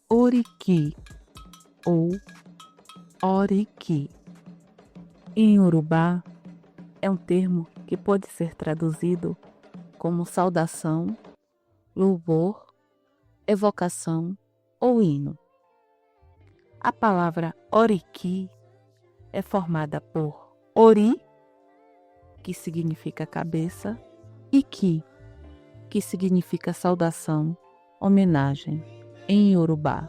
Oriki ou Oriki. Em Urubá, é um termo que pode ser traduzido como saudação, louvor, evocação ou hino. A palavra Oriki é formada por Ori, que significa cabeça, e Ki, que significa saudação, homenagem, em Iorubá.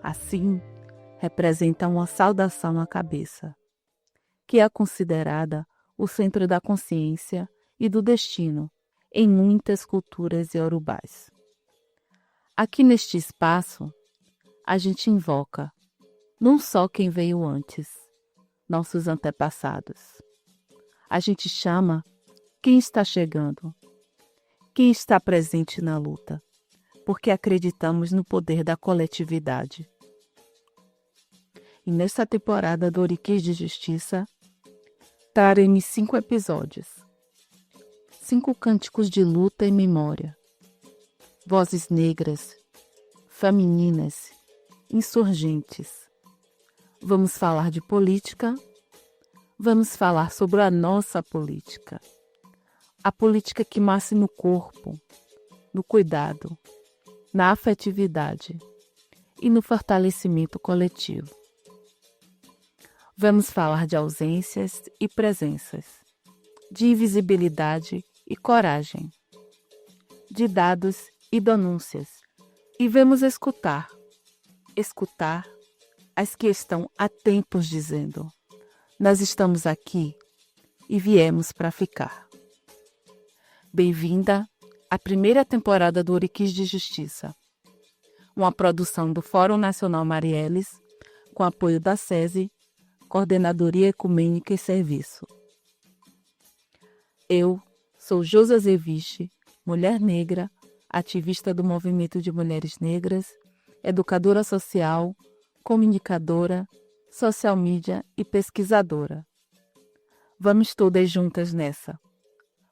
Assim, representa uma saudação à cabeça, que é considerada o centro da consciência e do destino em muitas culturas iorubás. Aqui neste espaço, a gente invoca não só quem veio antes, nossos antepassados. A gente chama quem está chegando, quem está presente na luta, porque acreditamos no poder da coletividade. E nesta temporada do Orikis de Justiça, traremos 5 episódios, 5 cânticos de luta e memória, vozes negras, femininas, insurgentes. Vamos falar de política, vamos falar sobre a nossa política. A política que nasce no corpo, no cuidado, na afetividade e no fortalecimento coletivo. Vamos falar de ausências e presenças, de invisibilidade e coragem, de dados e denúncias. E vamos escutar as que estão há tempos dizendo: nós estamos aqui e viemos para ficar. Bem-vinda à primeira temporada do Orikis de Justiça, uma produção do Fórum Nacional Marielles, com apoio da SESI, Coordenadoria Ecumênica e Serviço. Eu sou Josa Zeviche, mulher negra, ativista do movimento de mulheres negras, educadora social, comunicadora, social media e pesquisadora. Vamos todas juntas nessa,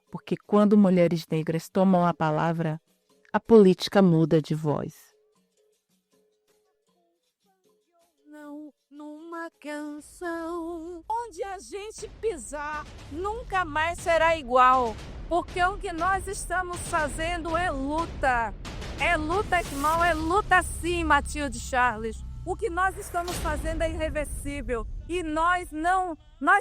porque quando mulheres negras tomam a palavra, a política muda de voz. Numa canção, onde a gente pisar nunca mais será igual, porque o que nós estamos fazendo é luta, irmão, é luta sim, Matilde Charles. O que nós estamos fazendo é irreversível e nós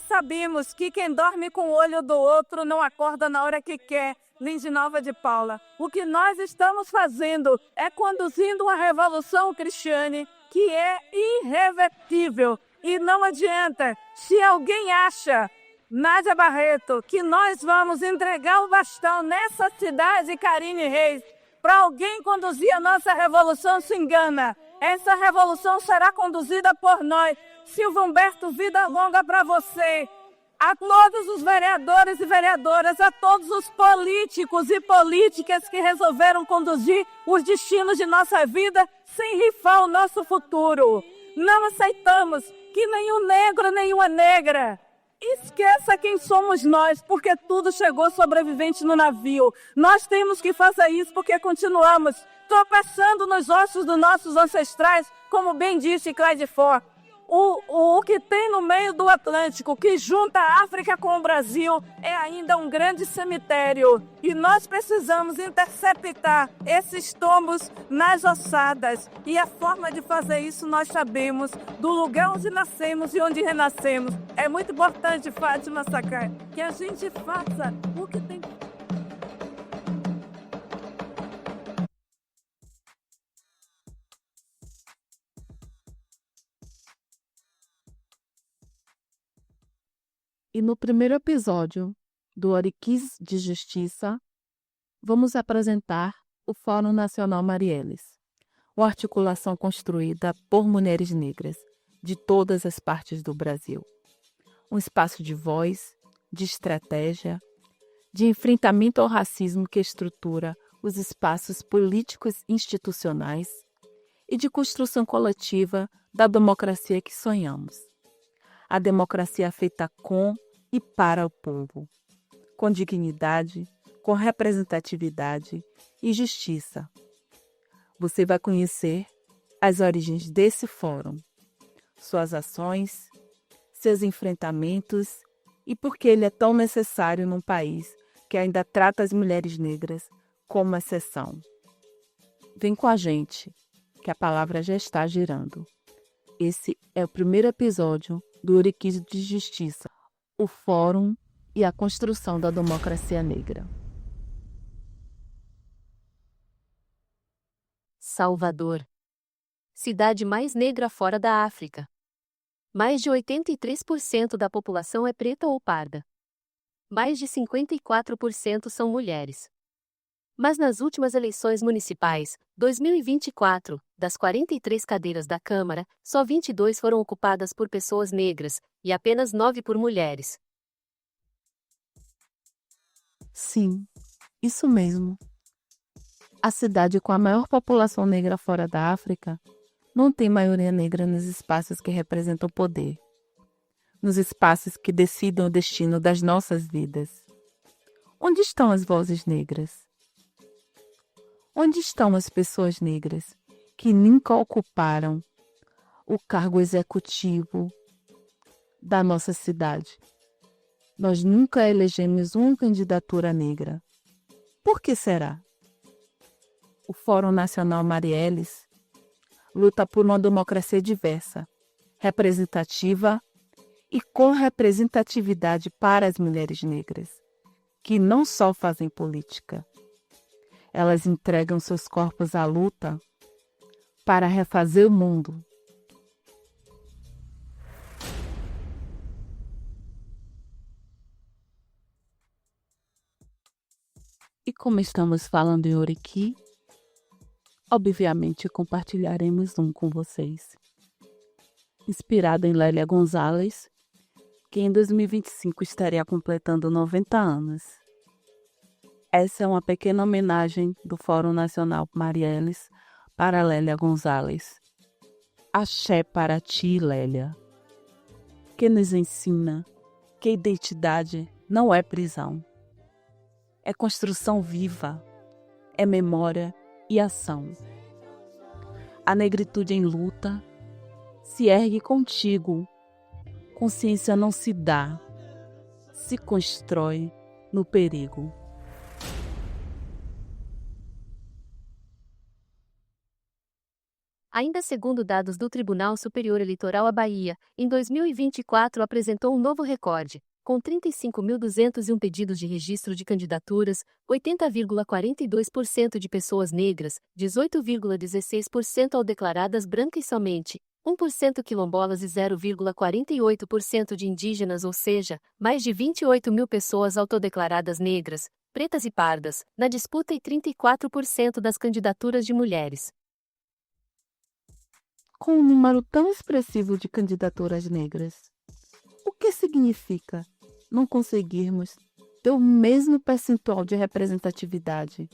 sabemos que quem dorme com o olho do outro não acorda na hora que quer. Lindy Nova de Paula. O que nós estamos fazendo é conduzindo uma revolução, Cristiane, que é irrevertível. E não adianta, se alguém acha, Nádia Barreto, que nós vamos entregar o bastão nessa cidade, Karine Reis, para alguém conduzir a nossa revolução, se engana. Essa revolução será conduzida por nós. Silvio Humberto, vida longa para você. A todos os vereadores e vereadoras, a todos os políticos e políticas que resolveram conduzir os destinos de nossa vida sem rifar o nosso futuro. Não aceitamos que nenhum negro, nenhuma negra esqueça quem somos nós, porque tudo chegou sobrevivente no navio. Nós temos que fazer isso porque continuamos tropeçando nos ossos dos nossos ancestrais, como bem disse Clyde Ford. O que tem no meio do Atlântico, que junta a África com o Brasil, é ainda um grande cemitério. E nós precisamos interceptar esses tombos nas ossadas. E a forma de fazer isso nós sabemos, do lugar onde nascemos e onde renascemos. É muito importante, Fátima Sakai, que a gente faça o que tem que. E no primeiro episódio do Orikis de Justiça, vamos apresentar o Fórum Nacional Marielles, uma articulação construída por mulheres negras de todas as partes do Brasil. Um espaço de voz, de estratégia, de enfrentamento ao racismo que estrutura os espaços políticos institucionais e de construção coletiva da democracia que sonhamos. A democracia feita com e para o povo, com dignidade, com representatividade e justiça. Você vai conhecer as origens desse fórum, suas ações, seus enfrentamentos e por que ele é tão necessário num país que ainda trata as mulheres negras como exceção. Vem com a gente, que a palavra já está girando. Esse é o primeiro episódio do Oriquis de Justiça, o Fórum e a Construção da Democracia Negra. Salvador, cidade mais negra fora da África. Mais de 83% da população é preta ou parda. Mais de 54% são mulheres. Mas nas últimas eleições municipais, 2024, das 43 cadeiras da Câmara, só 22 foram ocupadas por pessoas negras, e apenas 9 por mulheres. Sim, isso mesmo. A cidade com a maior população negra fora da África não tem maioria negra nos espaços que representam o poder, nos espaços que decidem o destino das nossas vidas. Onde estão as vozes negras? Onde estão as pessoas negras que nunca ocuparam o cargo executivo da nossa cidade? Nós nunca elegemos uma candidatura negra. Por que será? O Fórum Nacional Marielles luta por uma democracia diversa, representativa e com representatividade para as mulheres negras, que não só fazem política. Elas entregam seus corpos à luta para refazer o mundo. E como estamos falando em Oriqui, obviamente compartilharemos um com vocês. Inspirado em Lélia Gonzalez, que em 2025 estaria completando 90 anos. Essa é uma pequena homenagem do Fórum Nacional Marielles para Lélia Gonzalez. Axé para ti, Lélia, que nos ensina que identidade não é prisão. É construção viva, é memória e ação. A negritude em luta se ergue contigo. Consciência não se dá, se constrói no perigo. Ainda segundo dados do Tribunal Superior Eleitoral, a Bahia, em 2024 apresentou um novo recorde, com 35.201 pedidos de registro de candidaturas, 80,42% de pessoas negras, 18,16% ao declaradas brancas somente, 1% quilombolas e 0,48% de indígenas, ou seja, mais de 28 mil pessoas autodeclaradas negras, pretas e pardas, na disputa e 34% das candidaturas de mulheres. Com um número tão expressivo de candidaturas negras, o que significa não conseguirmos ter o mesmo percentual de representatividade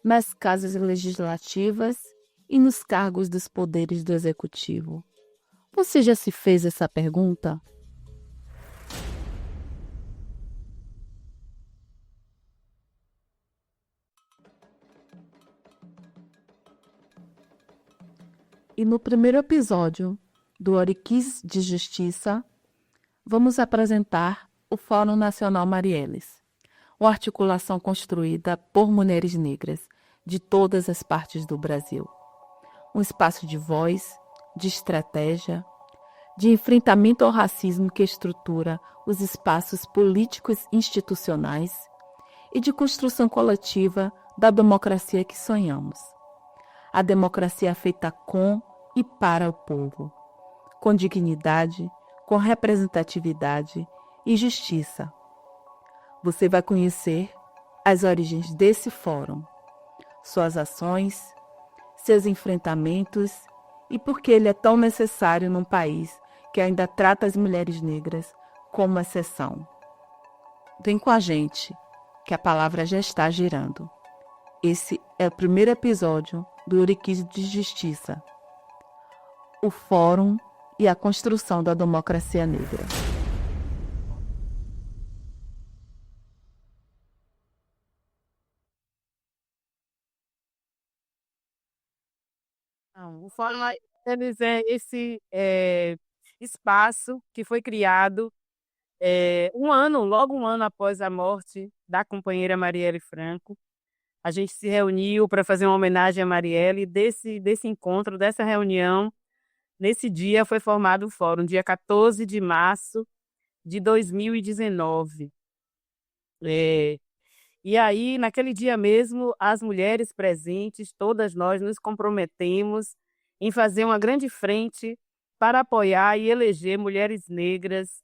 nas casas legislativas e nos cargos dos poderes do executivo? Você já se fez essa pergunta? E no primeiro episódio do Oriquis de Justiça, vamos apresentar o Fórum Nacional Marielles, uma articulação construída por mulheres negras de todas as partes do Brasil. Um espaço de voz, de estratégia, de enfrentamento ao racismo que estrutura os espaços políticos institucionais e de construção coletiva da democracia que sonhamos. A democracia feita com e para o povo, com dignidade, com representatividade e justiça. Você vai conhecer as origens desse fórum, suas ações, seus enfrentamentos e por que ele é tão necessário num país que ainda trata as mulheres negras como exceção. Vem com a gente, que a palavra já está girando. Esse é o primeiro episódio do Oriquis de Justiça, o Fórum e a Construção da Democracia Negra. Não, o Fórum Marielles é esse espaço que foi criado logo um ano após a morte da companheira Marielle Franco. A gente se reuniu para fazer uma homenagem a Marielle. Desse encontro, dessa reunião, nesse dia foi formado o Fórum, dia 14 de março de 2019. E aí, naquele dia mesmo, as mulheres presentes, todas nós nos comprometemos em fazer uma grande frente para apoiar e eleger mulheres negras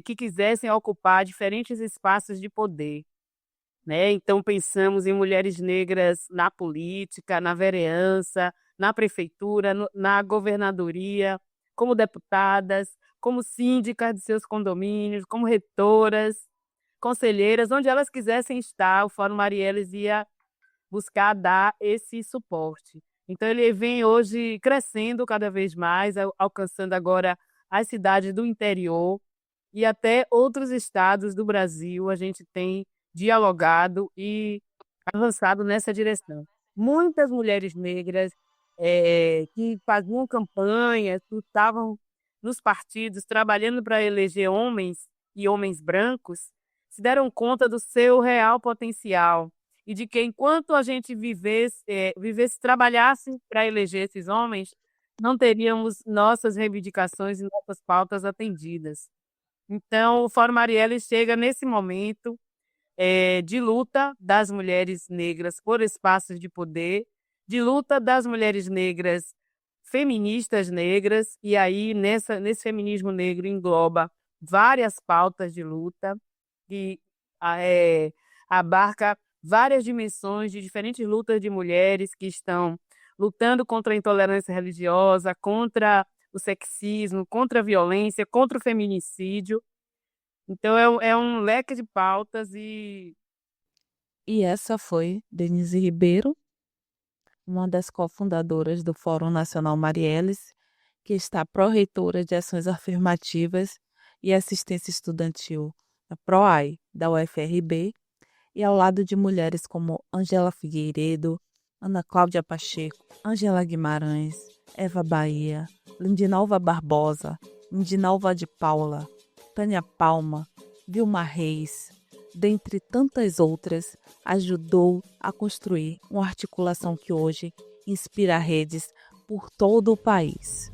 que quisessem ocupar diferentes espaços de poder, né? Então, pensamos em mulheres negras na política, na vereança, na prefeitura, na governadoria, como deputadas, como síndicas de seus condomínios, como reitoras, conselheiras, onde elas quisessem estar, o Fórum Marielles ia buscar dar esse suporte. Então, ele vem hoje crescendo cada vez mais, alcançando agora as cidades do interior e até outros estados do Brasil. A gente tem dialogado e avançado nessa direção. Muitas mulheres negras que faziam campanhas, que estavam nos partidos trabalhando para eleger homens e homens brancos, se deram conta do seu real potencial e de que enquanto a gente trabalhasse para eleger esses homens, não teríamos nossas reivindicações e nossas pautas atendidas. Então, o Fórum Marielles chega nesse momento de luta das mulheres negras por espaços de poder, de luta das mulheres negras feministas negras, e aí nesse feminismo negro engloba várias pautas de luta, que abarca várias dimensões de diferentes lutas de mulheres que estão lutando contra a intolerância religiosa, contra o sexismo, contra a violência, contra o feminicídio. Então, é um leque de pautas E essa foi Denise Ribeiro, uma das cofundadoras do Fórum Nacional Marielles, que está pró-reitora de Ações Afirmativas e Assistência Estudantil da PROAI, da UFRB, e ao lado de mulheres como Angela Figueiredo, Ana Cláudia Pacheco, Angela Guimarães, Eva Bahia, Lindinalva Barbosa, Lindinalva de Paula, Tânia Palma, Vilma Reis, dentre tantas outras, ajudou a construir uma articulação que hoje inspira redes por todo o país.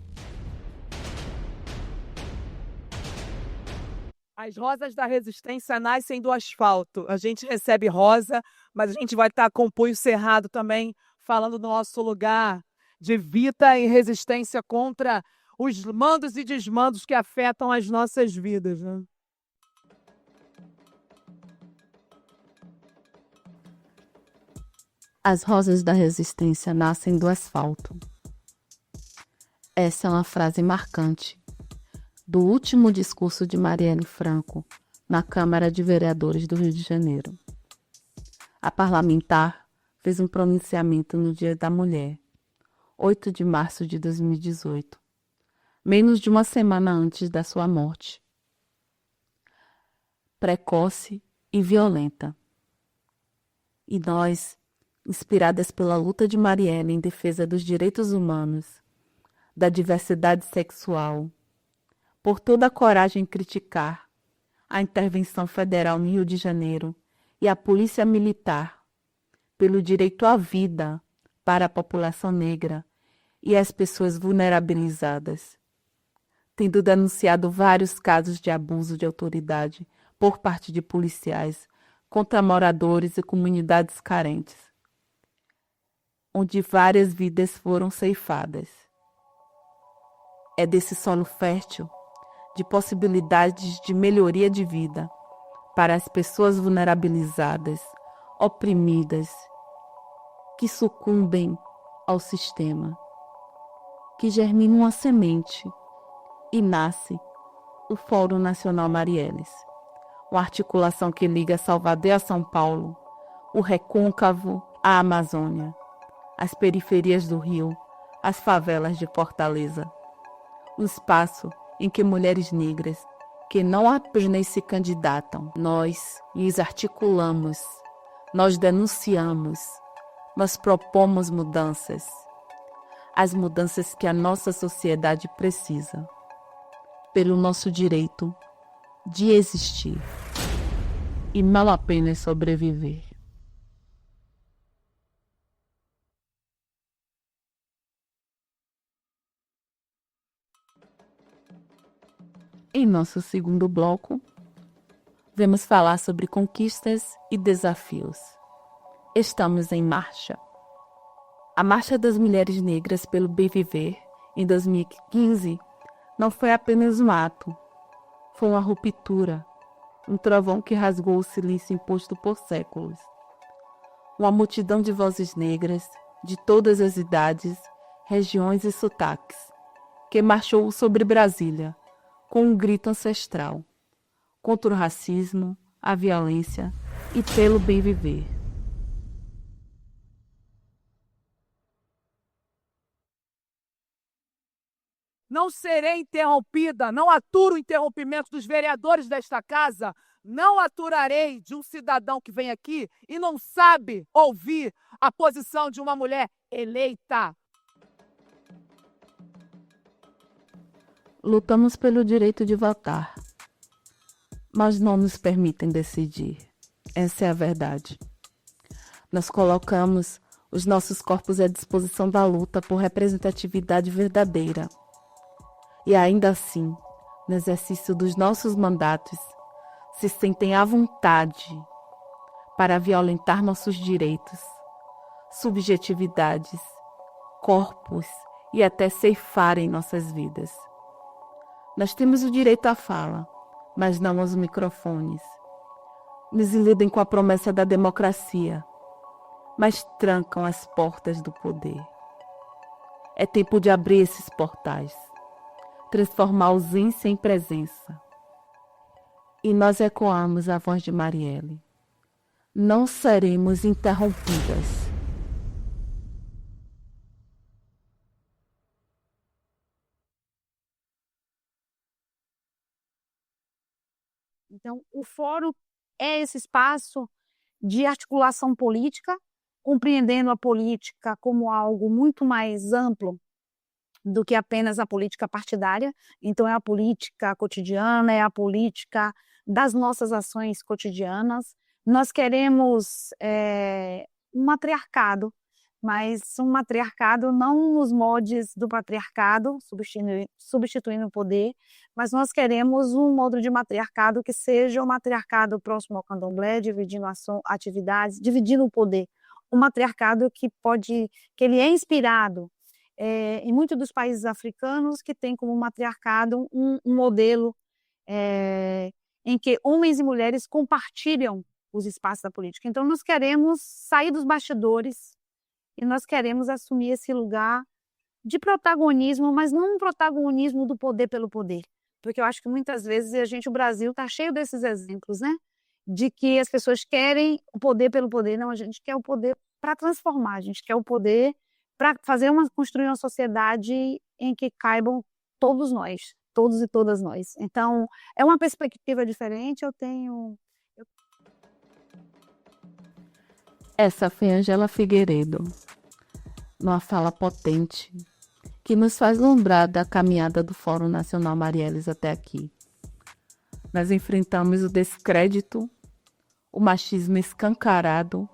As rosas da resistência nascem do asfalto. A gente recebe rosa, mas a gente vai estar com o punho cerrado também, falando do nosso lugar de vida e resistência contra os mandos e desmandos que afetam as nossas vidas, né? As rosas da resistência nascem do asfalto. Essa é uma frase marcante do último discurso de Marielle Franco na Câmara de Vereadores do Rio de Janeiro. A parlamentar fez um pronunciamento no Dia da Mulher, 8 de março de 2018, menos de uma semana antes da sua morte. Precoce e violenta. E nós, inspiradas pela luta de Marielle em defesa dos direitos humanos, da diversidade sexual, por toda a coragem em criticar a intervenção federal no Rio de Janeiro e a polícia militar, pelo direito à vida para a população negra e as pessoas vulnerabilizadas, tendo denunciado vários casos de abuso de autoridade por parte de policiais contra moradores e comunidades carentes, onde várias vidas foram ceifadas. É desse solo fértil de possibilidades de melhoria de vida para as pessoas vulnerabilizadas, oprimidas, que sucumbem ao sistema, que germina uma semente e nasce o Fórum Nacional Marielles, uma articulação que liga Salvador a São Paulo, o Recôncavo à Amazônia, as periferias do Rio, as favelas de Fortaleza. Um espaço em que mulheres negras, que não apenas se candidatam, nós lhes articulamos, nós denunciamos, nós propomos mudanças. as mudanças que a nossa sociedade precisa, pelo nosso direito de existir e não apenas sobreviver. Em nosso segundo bloco, vamos falar sobre conquistas e desafios. Estamos em marcha. A Marcha das Mulheres Negras pelo Bem Viver, em 2015, não foi apenas um ato, foi uma ruptura, um trovão que rasgou o silêncio imposto por séculos. Uma multidão de vozes negras, de todas as idades, regiões e sotaques, que marchou sobre Brasília, com um grito ancestral, contra o racismo, a violência e pelo bem viver. Não serei interrompida, não aturo o interrompimento dos vereadores desta casa, não aturarei de um cidadão que vem aqui e não sabe ouvir a posição de uma mulher eleita. Lutamos pelo direito de votar, mas não nos permitem decidir. Essa é a verdade. Nós colocamos os nossos corpos à disposição da luta por representatividade verdadeira. E ainda assim, no exercício dos nossos mandatos, se sentem à vontade para violentar nossos direitos, subjetividades, corpos e até ceifarem nossas vidas. Nós temos o direito à fala, mas não aos microfones. Nos iludem com a promessa da democracia, mas trancam as portas do poder. É tempo de abrir esses portais, transformar ausência em presença. E nós ecoamos a voz de Marielle. Não seremos interrompidas. Então, o fórum é esse espaço de articulação política, compreendendo a política como algo muito mais amplo do que apenas a política partidária. Então, é a política cotidiana, é a política das nossas ações cotidianas. Nós queremos um matriarcado, mas um matriarcado não nos moldes do patriarcado, substituindo o poder, mas nós queremos um modo de matriarcado que seja o matriarcado próximo ao candomblé, dividindo atividades, dividindo o poder. Um matriarcado que ele é inspirado em muitos dos países africanos, que tem como matriarcado um modelo em que homens e mulheres compartilham os espaços da política. Então, nós queremos sair dos bastidores e nós queremos assumir esse lugar de protagonismo, mas não um protagonismo do poder pelo poder, porque eu acho que muitas vezes o Brasil está cheio desses exemplos, né? De que as pessoas querem o poder pelo poder. Não, a gente quer o poder para transformar, a gente quer o poder para construir uma sociedade em que caibam todos nós, todos e todas nós. Então, é uma perspectiva diferente. Essa foi Angela Figueiredo, numa fala potente, que nos faz lembrar da caminhada do Fórum Nacional Marielles até aqui. Nós enfrentamos o descrédito, o machismo escancarado,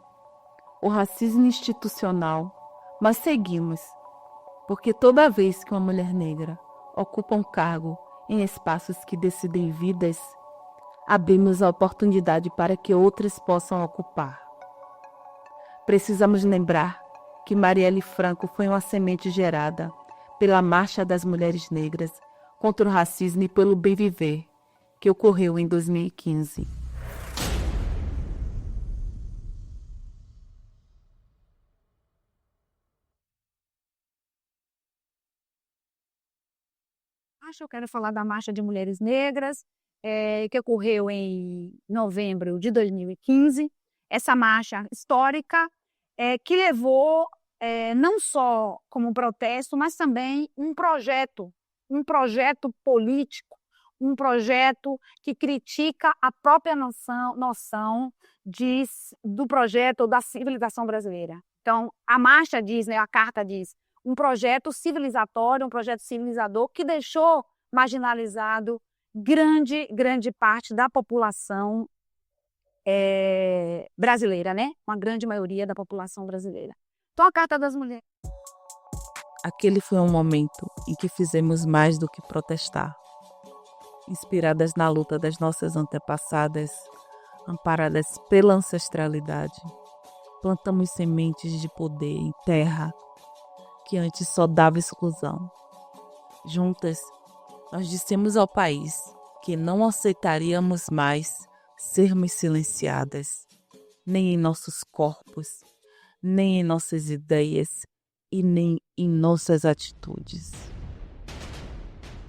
o racismo institucional, mas seguimos, porque toda vez que uma mulher negra ocupa um cargo em espaços que decidem vidas, abrimos a oportunidade para que outras possam ocupar. Precisamos lembrar que Marielle Franco foi uma semente gerada pela Marcha das Mulheres Negras contra o racismo e pelo bem viver, que ocorreu em 2015. Eu quero falar da Marcha de Mulheres Negras, que ocorreu em novembro de 2015. Essa marcha histórica que levou não só como protesto, mas também um projeto político, um projeto que critica a própria noção do projeto da civilização brasileira. Então, a marcha diz, a carta diz, um projeto civilizatório, um projeto civilizador que deixou marginalizado grande parte da população brasileira, né? Uma grande maioria da população brasileira. Então, a Carta das Mulheres. Aquele foi um momento em que fizemos mais do que protestar. Inspiradas na luta das nossas antepassadas, amparadas pela ancestralidade, plantamos sementes de poder em terra que antes só dava exclusão. Juntas, nós dissemos ao país que não aceitaríamos mais sermos silenciadas, nem em nossos corpos, nem em nossas ideias e nem em nossas atitudes.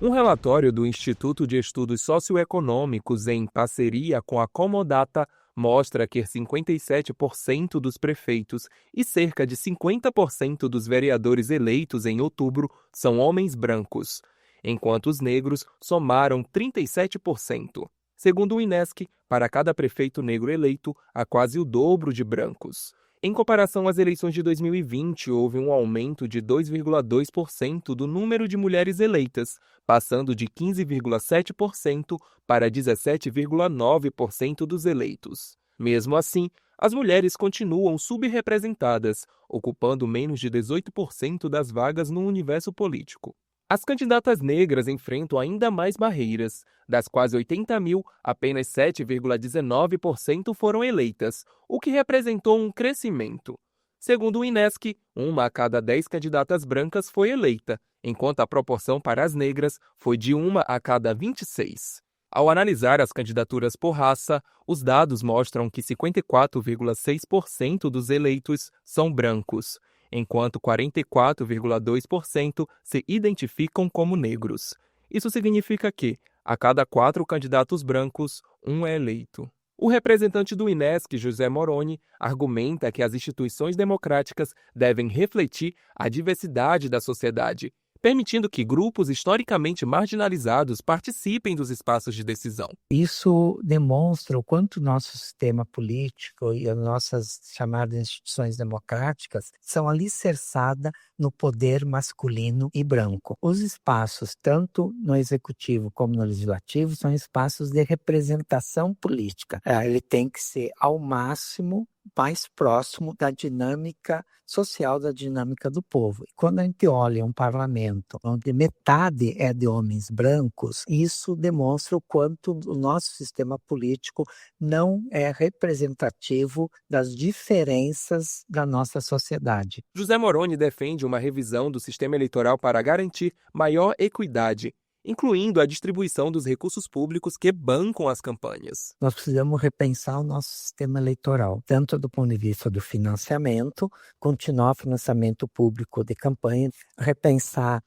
Um relatório do Instituto de Estudos Socioeconômicos, em parceria com a Comodata, mostra que 57% dos prefeitos e cerca de 50% dos vereadores eleitos em outubro são homens brancos, enquanto os negros somaram 37%. Segundo o INESC, para cada prefeito negro eleito, há quase o dobro de brancos. Em comparação às eleições de 2020, houve um aumento de 2,2% do número de mulheres eleitas, passando de 15,7% para 17,9% dos eleitos. Mesmo assim, as mulheres continuam subrepresentadas, ocupando menos de 18% das vagas no universo político. As candidatas negras enfrentam ainda mais barreiras. Das quase 80 mil, apenas 7,19% foram eleitas, o que representou um crescimento. Segundo o INESC, 1 a cada 10 candidatas brancas foi eleita, enquanto a proporção para as negras foi de 1 a cada 26. Ao analisar as candidaturas por raça, os dados mostram que 54,6% dos eleitos são brancos, enquanto 44,2% se identificam como negros. Isso significa que, a cada 4 candidatos brancos, 1 é eleito. O representante do INESC, José Moroni, argumenta que as instituições democráticas devem refletir a diversidade da sociedade, permitindo que grupos historicamente marginalizados participem dos espaços de decisão. Isso demonstra o quanto o nosso sistema político e as nossas chamadas instituições democráticas são alicerçadas no poder masculino e branco. Os espaços, tanto no executivo como no legislativo, são espaços de representação política. Ele tem que ser, ao máximo, mais próximo da dinâmica social, da dinâmica do povo. E quando a gente olha um parlamento onde metade é de homens brancos, isso demonstra o quanto o nosso sistema político não é representativo das diferenças da nossa sociedade. José Moroni defende uma revisão do sistema eleitoral para garantir maior equidade, incluindo a distribuição dos recursos públicos que bancam as campanhas. Nós precisamos repensar o nosso sistema eleitoral, tanto do ponto de vista do financiamento, continuar o financiamento público de campanha, repensar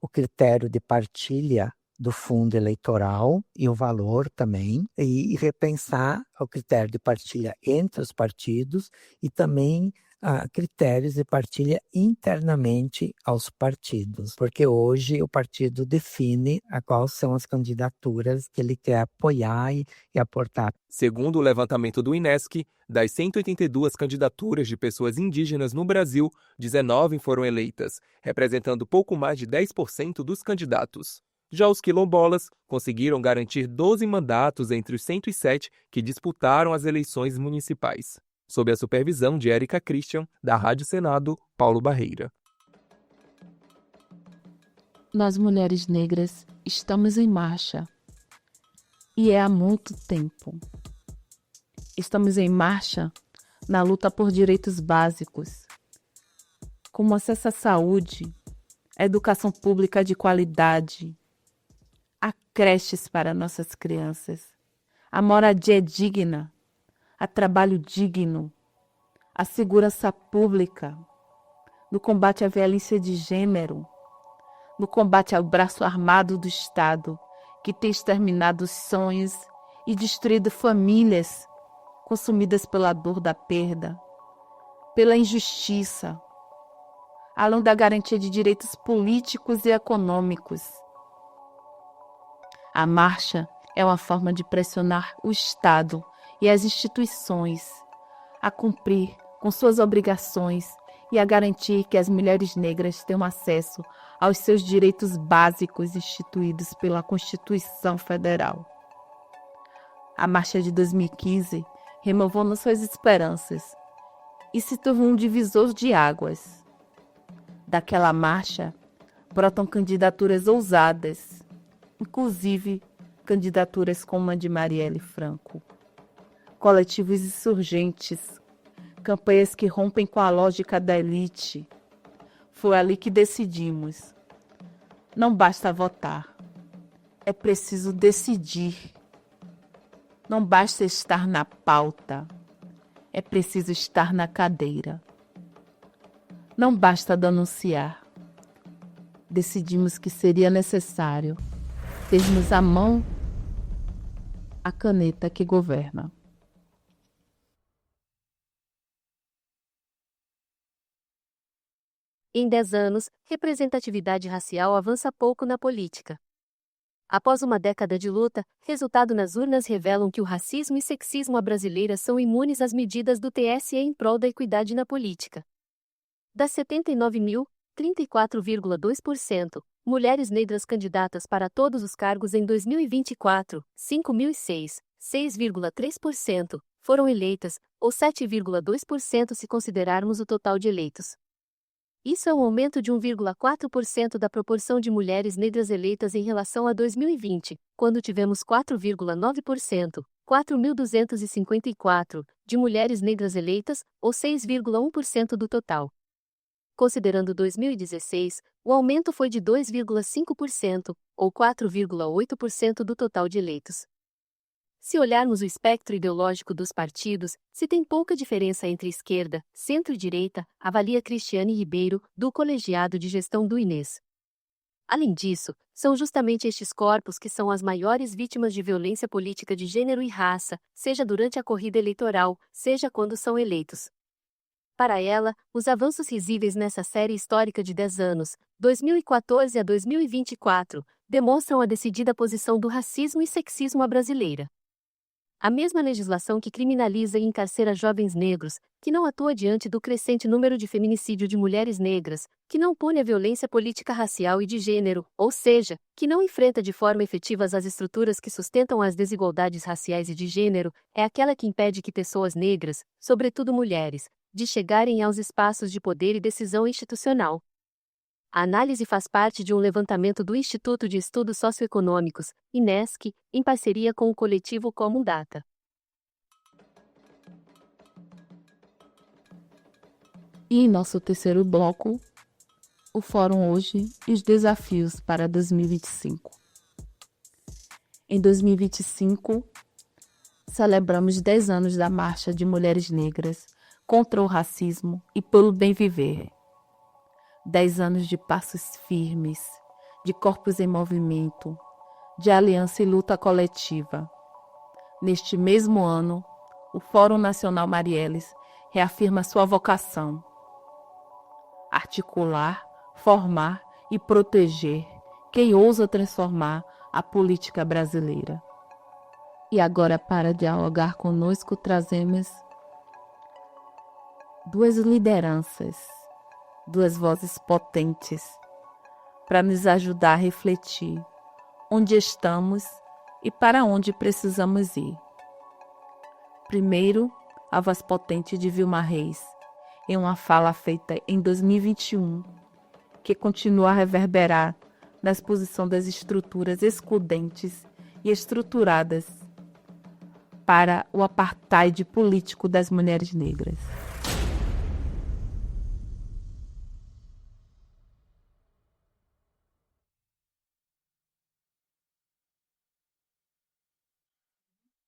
o critério de partilha do fundo eleitoral e o valor também, e repensar o critério de partilha entre os partidos e também critérios de partilha internamente aos partidos, porque hoje o partido define quais são as candidaturas que ele quer apoiar e aportar. Segundo o levantamento do INESC, das 182 candidaturas de pessoas indígenas no Brasil, 19 foram eleitas, representando pouco mais de 10% dos candidatos. Já os quilombolas conseguiram garantir 12 mandatos entre os 107 que disputaram as eleições municipais. Sob a supervisão de Érica Christian, da Rádio Senado, Paulo Barreira. Nós, mulheres negras, estamos em marcha. E é há muito tempo. Estamos em marcha na luta por direitos básicos, como acesso à saúde, à educação pública de qualidade, a creches para nossas crianças, a moradia digna, a trabalho digno, a segurança pública, no combate à violência de gênero, no combate ao braço armado do Estado, que tem exterminado sonhos e destruído famílias consumidas pela dor da perda, pela injustiça, além da garantia de direitos políticos e econômicos. A marcha é uma forma de pressionar o Estado e as instituições a cumprir com suas obrigações e a garantir que as mulheres negras tenham acesso aos seus direitos básicos instituídos pela Constituição Federal. A marcha de 2015 renovou nossas esperanças e se tornou um divisor de águas. Daquela marcha brotam candidaturas ousadas, inclusive candidaturas como a de Marielle Franco. Coletivos insurgentes, campanhas que rompem com a lógica da elite. Foi ali que decidimos. Não basta votar, é preciso decidir. Não basta estar na pauta, é preciso estar na cadeira. Não basta denunciar. Decidimos que seria necessário termos à mão a caneta que governa. Em 10 anos, representatividade racial avança pouco na política. Após uma década de luta, resultado nas urnas revelam que o racismo e sexismo à brasileira são imunes às medidas do TSE em prol da equidade na política. Das 79.000, 34,2%, mulheres negras candidatas para todos os cargos em 2024, 5.006, 6,3%, foram eleitas, ou 7,2% se considerarmos o total de eleitos. Isso é um aumento de 1,4% da proporção de mulheres negras eleitas em relação a 2020, quando tivemos 4,9%, 4.254, de mulheres negras eleitas, ou 6,1% do total. Considerando 2016, o aumento foi de 2,5%, ou 4,8% do total de eleitos. Se olharmos o espectro ideológico dos partidos, se tem pouca diferença entre esquerda, centro-direita, avalia Cristiane Ribeiro, do Colegiado de Gestão do Inês. Além disso, são justamente estes corpos que são as maiores vítimas de violência política de gênero e raça, seja durante a corrida eleitoral, seja quando são eleitos. Para ela, os avanços risíveis nessa série histórica de 10 anos, 2014 a 2024, demonstram a decidida posição do racismo e sexismo à brasileira. A mesma legislação que criminaliza e encarcera jovens negros, que não atua diante do crescente número de feminicídio de mulheres negras, que não pune a violência política racial e de gênero, ou seja, que não enfrenta de forma efetiva as estruturas que sustentam as desigualdades raciais e de gênero, é aquela que impede que pessoas negras, sobretudo mulheres, de chegarem aos espaços de poder e decisão institucional. A análise faz parte de um levantamento do Instituto de Estudos Socioeconômicos, INESC, em parceria com o coletivo Comundata. E em nosso terceiro bloco, o Fórum Hoje e os desafios para 2025. Em 2025, celebramos 10 anos da Marcha de Mulheres Negras contra o racismo e pelo bem viver. 10 anos de passos firmes, de corpos em movimento, de aliança e luta coletiva. Neste mesmo ano, o Fórum Nacional Marielles reafirma sua vocação: articular, formar e proteger quem ousa transformar a política brasileira. E agora, para dialogar conosco, trazemos duas lideranças, duas vozes potentes, para nos ajudar a refletir onde estamos e para onde precisamos ir. Primeiro, a voz potente de Vilma Reis, em uma fala feita em 2021, que continua a reverberar na exposição das estruturas excludentes e estruturadas para o apartheid político das mulheres negras.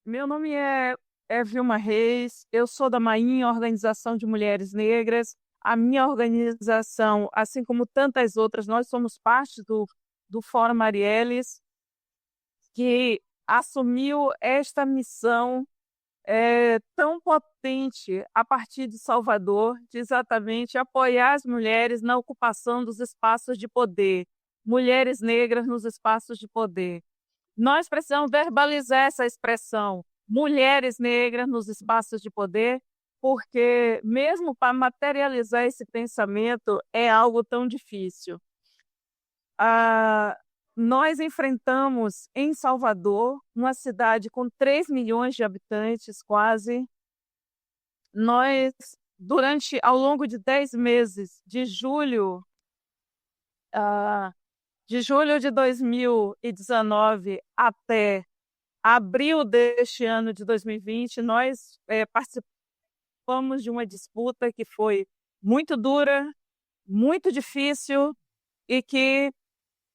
Meu nome é Vilma Reis, eu sou da MAIN, Organização de Mulheres Negras. A minha organização, assim como tantas outras, nós somos parte do Fórum Marielles, que assumiu esta missão tão potente a partir de Salvador, de exatamente apoiar as mulheres na ocupação dos espaços de poder, mulheres negras nos espaços de poder. Nós precisamos verbalizar essa expressão, mulheres negras nos espaços de poder, porque mesmo para materializar esse pensamento é algo tão difícil. Nós enfrentamos em Salvador, uma cidade com 3 milhões de habitantes, quase. Nós, ao longo de 10 meses, de julho de 2019 até abril deste ano de 2020, nós participamos de uma disputa que foi muito dura, muito difícil e que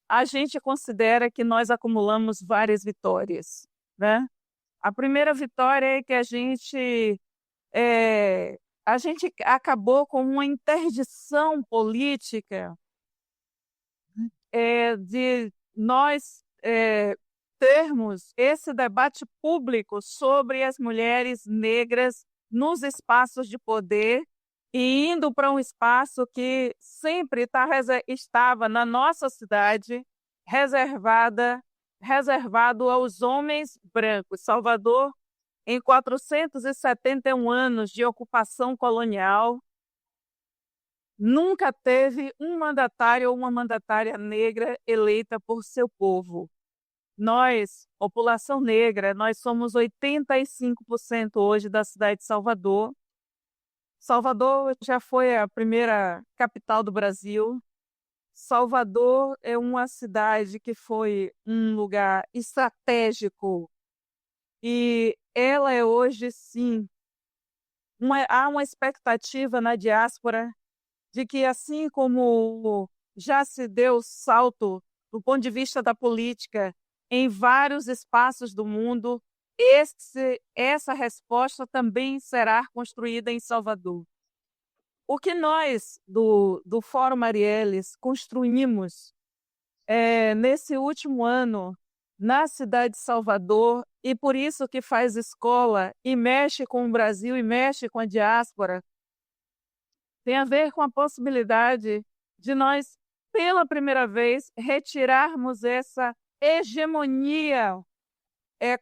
a gente considera que nós acumulamos várias vitórias, né? A primeira vitória é que a gente acabou com uma interdição política de nós termos esse debate público sobre as mulheres negras nos espaços de poder e indo para um espaço que sempre estava na nossa cidade reservado aos homens brancos. Salvador, em 471 anos de ocupação colonial, nunca teve um mandatário ou uma mandatária negra eleita por seu povo. Nós, população negra, nós somos 85% hoje da cidade de Salvador. Salvador já foi a primeira capital do Brasil. Salvador é uma cidade que foi um lugar estratégico e ela é hoje, sim, há uma expectativa na diáspora de que, assim como já se deu salto do ponto de vista da política em vários espaços do mundo, essa resposta também será construída em Salvador. O que nós, do Fórum Marielles, construímos nesse último ano na cidade de Salvador, e por isso que faz escola e mexe com o Brasil e mexe com a diáspora, tem a ver com a possibilidade de nós, pela primeira vez, retirarmos essa hegemonia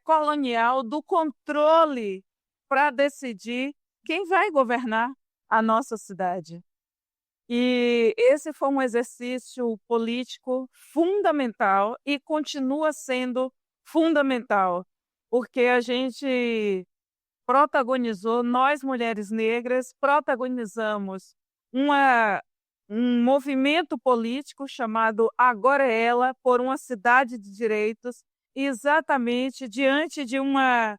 colonial do controle para decidir quem vai governar a nossa cidade. E esse foi um exercício político fundamental e continua sendo fundamental, porque a gente protagonizou, nós mulheres negras, protagonizamos um movimento político chamado Agora é Ela, por uma cidade de direitos, exatamente diante de uma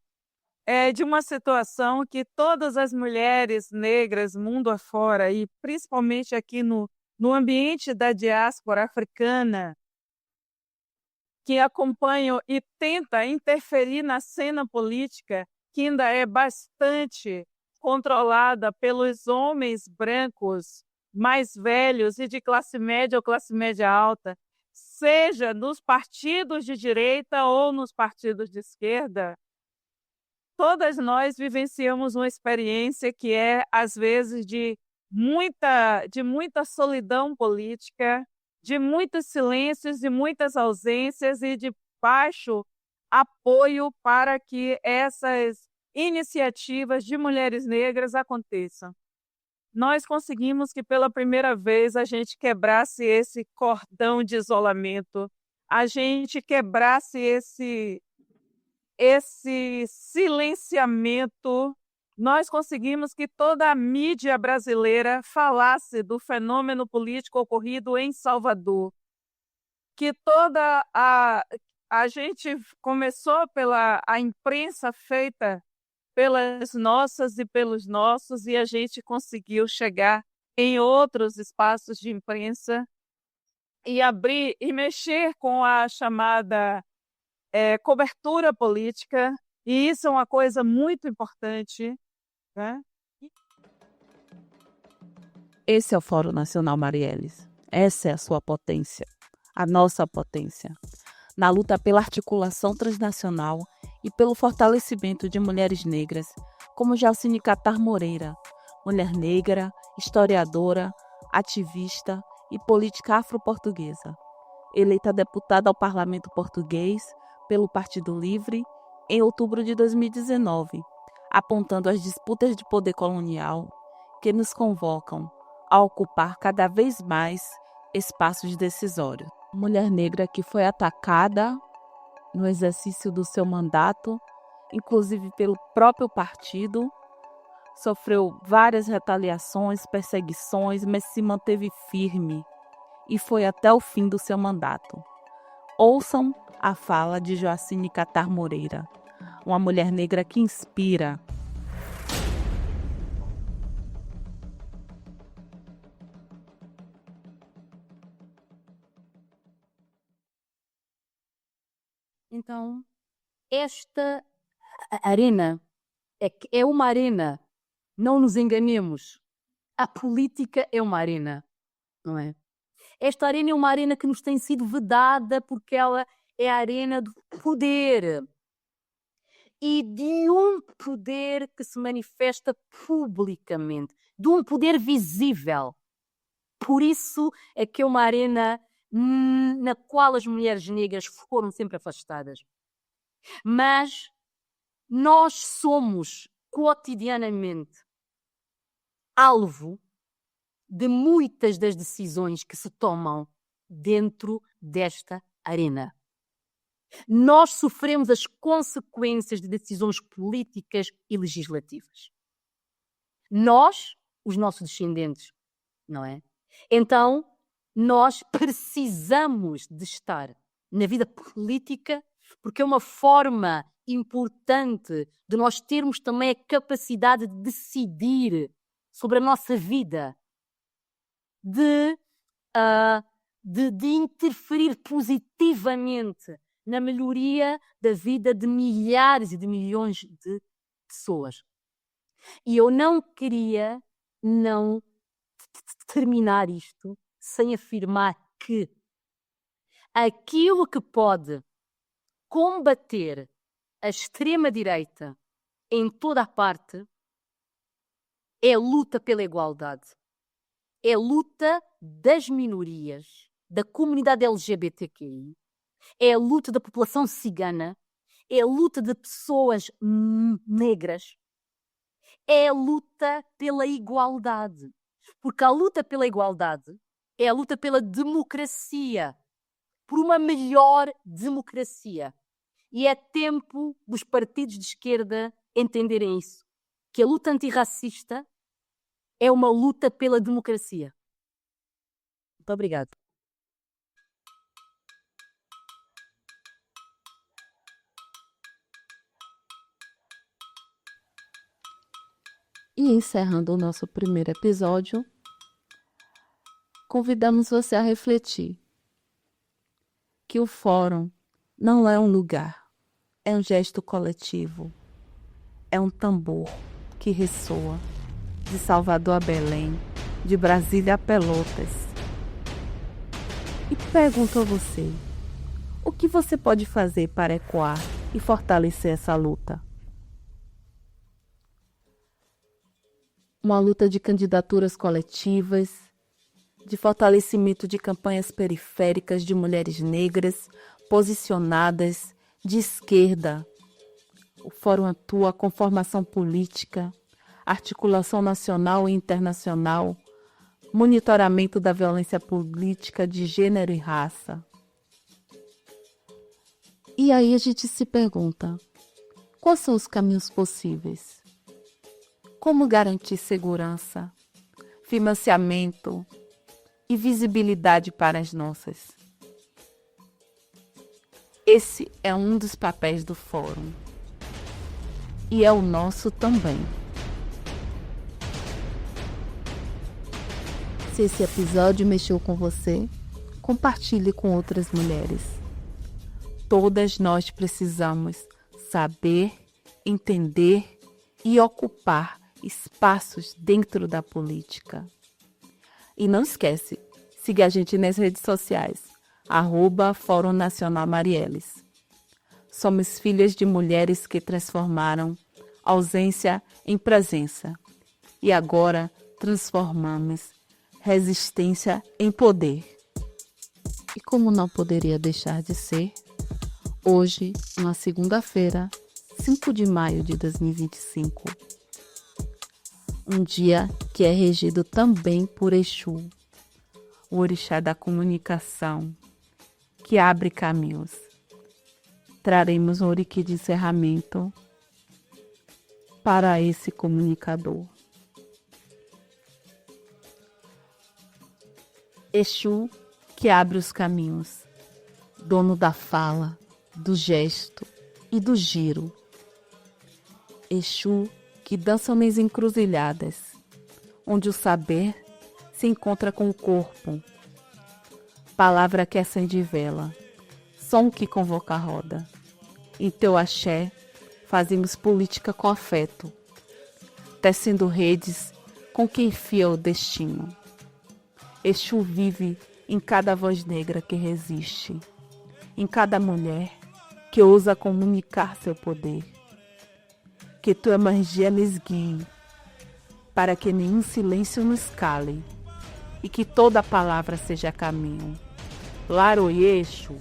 situação que todas as mulheres negras, mundo afora, e principalmente aqui no ambiente da diáspora africana, que acompanham e tenta interferir na cena política, que ainda é bastante controlada pelos homens brancos mais velhos e de classe média ou classe média alta, seja nos partidos de direita ou nos partidos de esquerda, todas nós vivenciamos uma experiência que é, às vezes, de muita solidão política, de muitos silêncios, de muitas ausências e de baixo apoio para que essas iniciativas de mulheres negras aconteçam. Nós conseguimos que, pela primeira vez, a gente quebrasse esse cordão de isolamento, a gente quebrasse esse silenciamento. Nós conseguimos que toda a mídia brasileira falasse do fenômeno político ocorrido em Salvador, que a gente começou pela a imprensa feita pelas nossas e pelos nossos, e a gente conseguiu chegar em outros espaços de imprensa e abrir e mexer com a chamada cobertura política, e isso é uma coisa muito importante, né? Esse é o Fórum Nacional Marielles. Essa é a sua potência, a nossa potência, na luta pela articulação transnacional e pelo fortalecimento de mulheres negras, como Jalcine Catar Moreira, mulher negra, historiadora, ativista e política afro-portuguesa, eleita deputada ao Parlamento Português pelo Partido Livre em outubro de 2019, apontando as disputas de poder colonial que nos convocam a ocupar cada vez mais espaços decisórios. Mulher negra que foi atacada no exercício do seu mandato, inclusive pelo próprio partido, sofreu várias retaliações, perseguições, mas se manteve firme e foi até o fim do seu mandato. Ouçam a fala de Joacine Catar Moreira, uma mulher negra que inspira. Então, esta arena é uma arena. Não nos enganemos. A política é uma arena, não é? Esta arena é uma arena que nos tem sido vedada porque ela é a arena do poder. E de um poder que se manifesta publicamente. De um poder visível. Por isso é que é uma arena na qual as mulheres negras foram sempre afastadas. Mas nós somos cotidianamente alvo de muitas das decisões que se tomam dentro desta arena. Nós sofremos as consequências de decisões políticas e legislativas. Nós, os nossos descendentes, não é? Então, nós precisamos de estar na vida política porque é uma forma importante de nós termos também a capacidade de decidir sobre a nossa vida, de interferir positivamente na melhoria da vida de milhares e de milhões de pessoas. E eu não queria não terminar isto sem afirmar que aquilo que pode combater a extrema-direita em toda a parte é a luta pela igualdade. É a luta das minorias, da comunidade LGBTQI, é a luta da população cigana, é a luta de pessoas negras, é a luta pela igualdade. Porque a luta pela igualdade é a luta pela democracia, por uma melhor democracia. E é tempo dos partidos de esquerda entenderem isso, que a luta antirracista é uma luta pela democracia. Muito obrigada. E encerrando o nosso primeiro episódio, convidamos você a refletir que o fórum não é um lugar, é um gesto coletivo, é um tambor que ressoa de Salvador a Belém, de Brasília a Pelotas. E pergunto a você, o que você pode fazer para ecoar e fortalecer essa luta? Uma luta de candidaturas coletivas, de fortalecimento de campanhas periféricas de mulheres negras posicionadas de esquerda. O Fórum atua com formação política, articulação nacional e internacional, monitoramento da violência política de gênero e raça. E aí a gente se pergunta, quais são os caminhos possíveis? Como garantir segurança, financiamento e visibilidade para as nossas? Esse é um dos papéis do Fórum. E é o nosso também. Se esse episódio mexeu com você, compartilhe com outras mulheres. Todas nós precisamos saber, entender e ocupar espaços dentro da política. E não esquece, siga a gente nas redes sociais, @Fórum Nacional Marielles. Somos filhas de mulheres que transformaram ausência em presença. E agora transformamos resistência em poder. E como não poderia deixar de ser, hoje, uma segunda-feira, 5 de maio de 2025. Um dia que é regido também por Exu, o orixá da comunicação, que abre caminhos. Traremos um oriki de encerramento para esse comunicador. Exu que abre os caminhos, dono da fala, do gesto e do giro. Exu que dança nas encruzilhadas, onde o saber se encontra com o corpo. Palavra que acende vela, som que convoca a roda. Em teu axé, fazemos política com afeto, tecendo redes com quem enfia o destino. Exu vive em cada voz negra que resiste, em cada mulher que ousa comunicar seu poder. Que tua magia nos guie, para que nenhum silêncio nos cale, e que toda palavra seja caminho. Laroie Exu.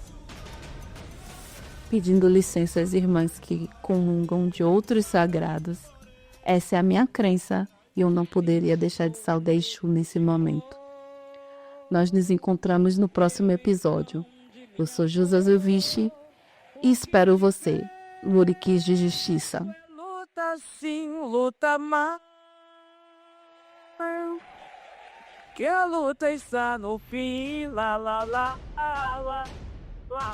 Pedindo licença às irmãs que comungam de outros sagrados, essa é a minha crença e eu não poderia deixar de saudar Exu nesse momento. Nós nos encontramos no próximo episódio. Eu sou Jusa Zilvichi e espero você no Orikis de Justiça. Luta sim, luta mais. Que a luta está no fim. Lá, lá, lá, lá, lá.